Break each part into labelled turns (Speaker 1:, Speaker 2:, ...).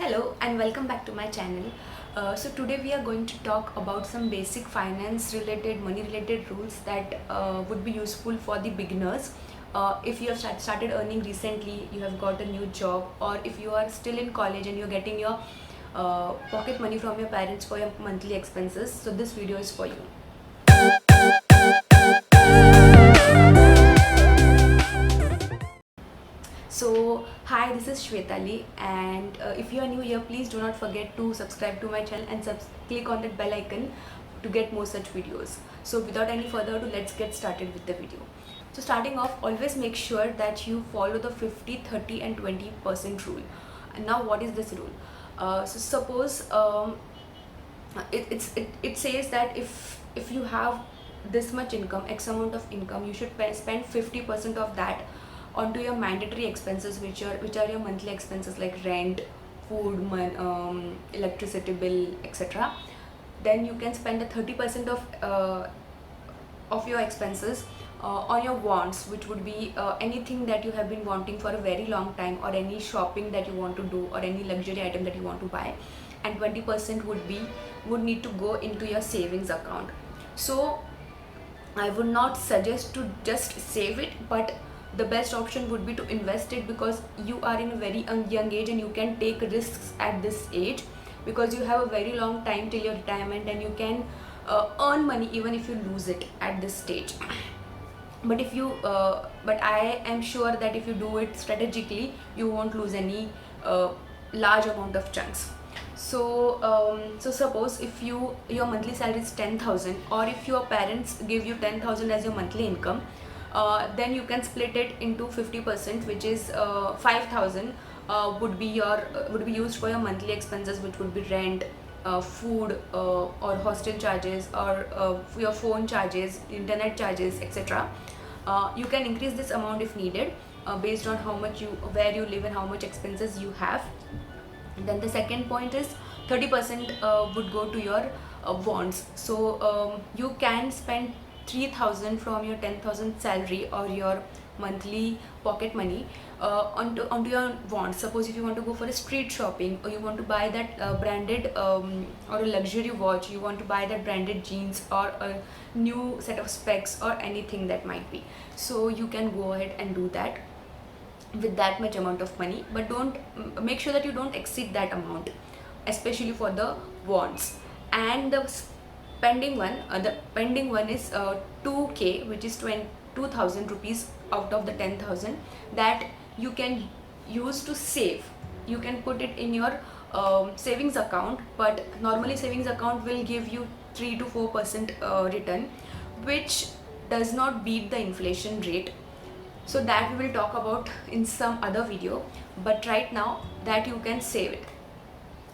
Speaker 1: Hello and welcome back to my channel. So today we are going to talk about some basic finance related, money related rules that would be useful for the beginners. If you have started earning recently, you have got a new job, or if you are still in college and you're getting your pocket money from your parents for your monthly expenses, so this video is for you. So hi, this is Shwetali, and if you are new here, please do not forget to subscribe to my channel and click on that bell icon to get more such videos. So without any further ado, let's get started with the video. So starting off, always make sure that you follow the 50, 30 and 20% rule. And now what is this rule? So suppose it says that if you have this much income, X amount of income, you should spend 50% of that onto your mandatory expenses, which are your monthly expenses like rent, food, electricity bill, etc. Then you can spend the 30% of your expenses on your wants, which would be anything that you have been wanting for a very long time, or any shopping that you want to do, or any luxury item that you want to buy. And 20% would need to go into your savings account. So I would not suggest to just save it, but the best option would be to invest it, because you are in a very young age and you can take risks at this age, because you have a very long time till your retirement and you can earn money even if you lose it at this stage. But I am sure that if you do it strategically, you won't lose any large amount of chunks. So suppose if your monthly salary is 10,000, or if your parents give you 10,000 as your monthly income, then you can split it into 50%, which is 5,000 would be used for your monthly expenses, which would be rent, food, or hostel charges, or your phone charges, internet charges, etc. You can increase this amount if needed, based on where you live and how much expenses you have. Then the second point is 30% would go to your wants. So you can spend 3,000 from your 10,000 salary or your monthly pocket money onto your wants. Suppose if you want to go for a street shopping, or you want to buy that branded or a luxury watch, you want to buy that branded jeans, or a new set of specs, or anything that might be, so you can go ahead and do that with that much amount of money. But make sure that you don't exceed that amount, especially for the wants. And the pending one is 2k, which is 2,000 rupees out of the 10,000 that you can use to save. You can put it in your savings account, but normally savings account will give you 3 to 4% return, which does not beat the inflation rate. So that we will talk about in some other video, but right now that you can save it.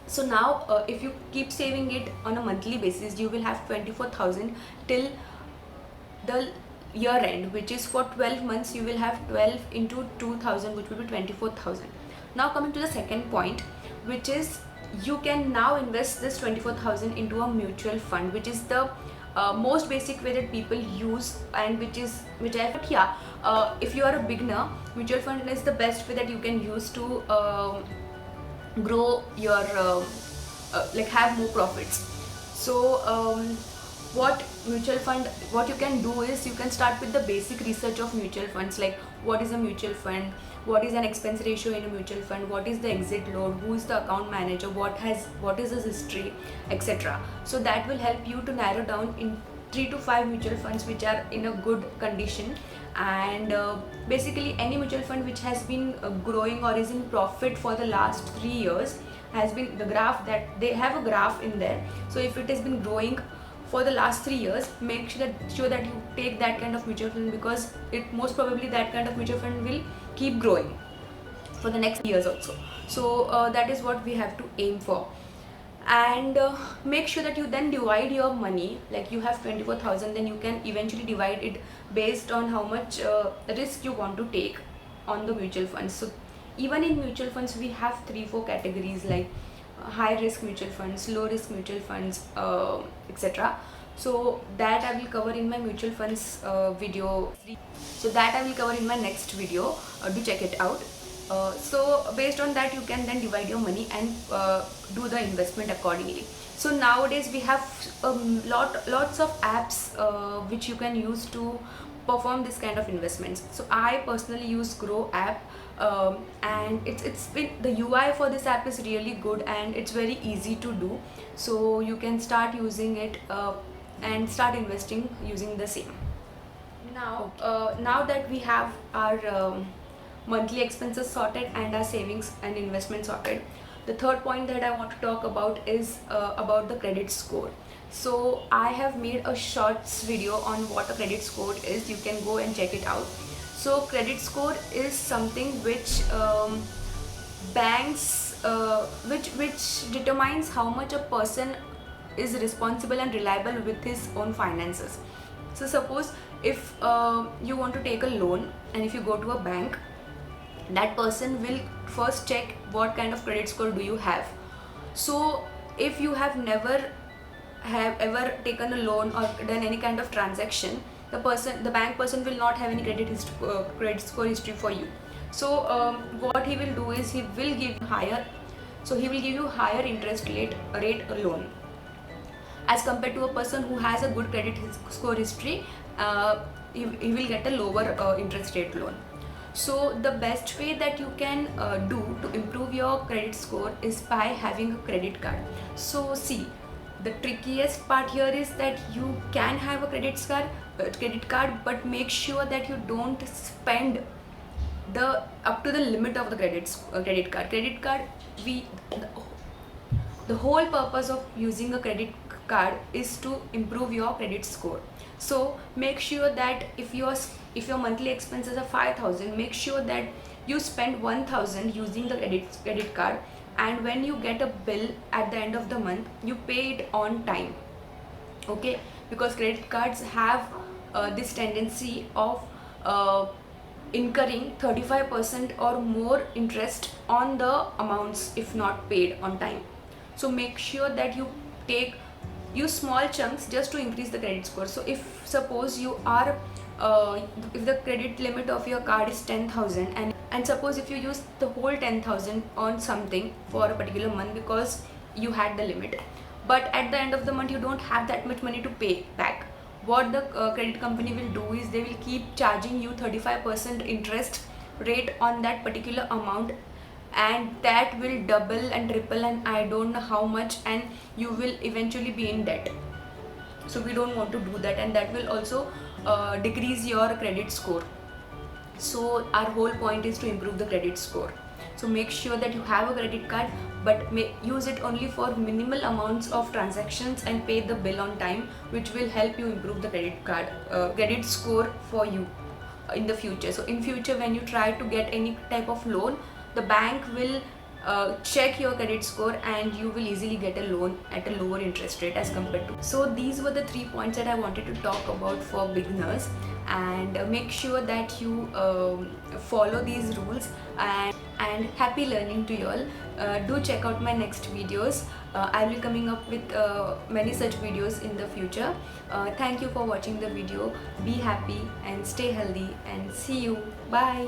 Speaker 1: So now if you keep saving it on a monthly basis, you will have 24,000 till the year end, which is for 12 months. You will have 12 into 2,000, which will be 24,000. Now coming to the second point, which is you can now invest this 24,000 into a mutual fund, which is the most basic way that people use, and if you are a beginner, mutual fund is the best way that you can use to grow your have more profits. So what you can do is you can start with the basic research of mutual funds, like what is a mutual fund, what is an expense ratio in a mutual fund, what is the exit load, who is the account manager, what is his history, etc. So that will help you to narrow down in 3 to 5 mutual funds which are in a good condition. And basically any mutual fund which has been growing or is in profit for the last 3 years has been the graph that they have a graph in there. So if it has been growing for the last 3 years, make sure that you take that kind of mutual fund, because it most probably that kind of mutual fund will keep growing for the next years also. So that is what we have to aim for. And make sure that you then divide your money, like you have 24,000, then you can eventually divide it based on how much risk you want to take on the mutual funds. So even in mutual funds we have 3-4 categories, like high risk mutual funds, low risk mutual funds, etc. So that I will cover in my mutual funds video. So that I will cover in my next video. Do check it out. So based on that, you can then divide your money and do the investment accordingly. So nowadays we have lots of apps which you can use to perform this kind of investments. So I personally use GROWW app, and it's been, the UI for this app is really good and it's very easy to do. So you can start using it and start investing using the same. Now that we have our monthly expenses sorted and our savings and investment sorted, the third point that I want to talk about is about the credit score. So I have made a shorts video on what a credit score is. You can go and check it out. So credit score is something which banks which determines how much a person is responsible and reliable with his own finances. So suppose if you want to take a loan, and if you go to a bank, that person will first check what kind of credit score do you have. So if you have never have ever taken a loan or done any kind of transaction, the bank person will not have any credit score history for you. So what he will do is he will give you higher interest rate loan as compared to a person who has a good credit score history. He will get a lower interest rate loan. So the best way that you can do to improve your credit score is by having a credit card. So see, the trickiest part here is that you can have a credit card, but make sure that you don't spend up to the limit of the credit card. The whole purpose of using a credit card is to improve your credit score. So make sure that if your monthly expenses are 5,000, make sure that you spend 1,000 using the credit card, and when you get a bill at the end of the month, you pay it on time. Okay, because credit cards have this tendency of incurring 35% or more interest on the amounts if not paid on time. So make sure that you use small chunks just to increase the credit score. So if suppose you are if the credit limit of your card is 10,000, and suppose if you use the whole 10,000 on something for a particular month because you had the limit, but at the end of the month you don't have that much money to pay back, what the credit company will do is they will keep charging you 35% interest rate on that particular amount, and that will double and triple and I don't know how much, and you will eventually be in debt. So we don't want to do that, and that will also decrease your credit score. So our whole point is to improve the credit score. So make sure that you have a credit card, but use it only for minimal amounts of transactions and pay the bill on time, which will help you improve the credit score for you in the future. So in future, when you try to get any type of loan, the bank will check your credit score and you will easily get a loan at a lower interest rate as compared to. So these were the 3 points that I wanted to talk about for beginners, and make sure that you follow these rules, and happy learning to you all. Do check out my next videos. I will be coming up with many such videos in the future. Thank you for watching the video. Be happy and stay healthy, and see you. Bye.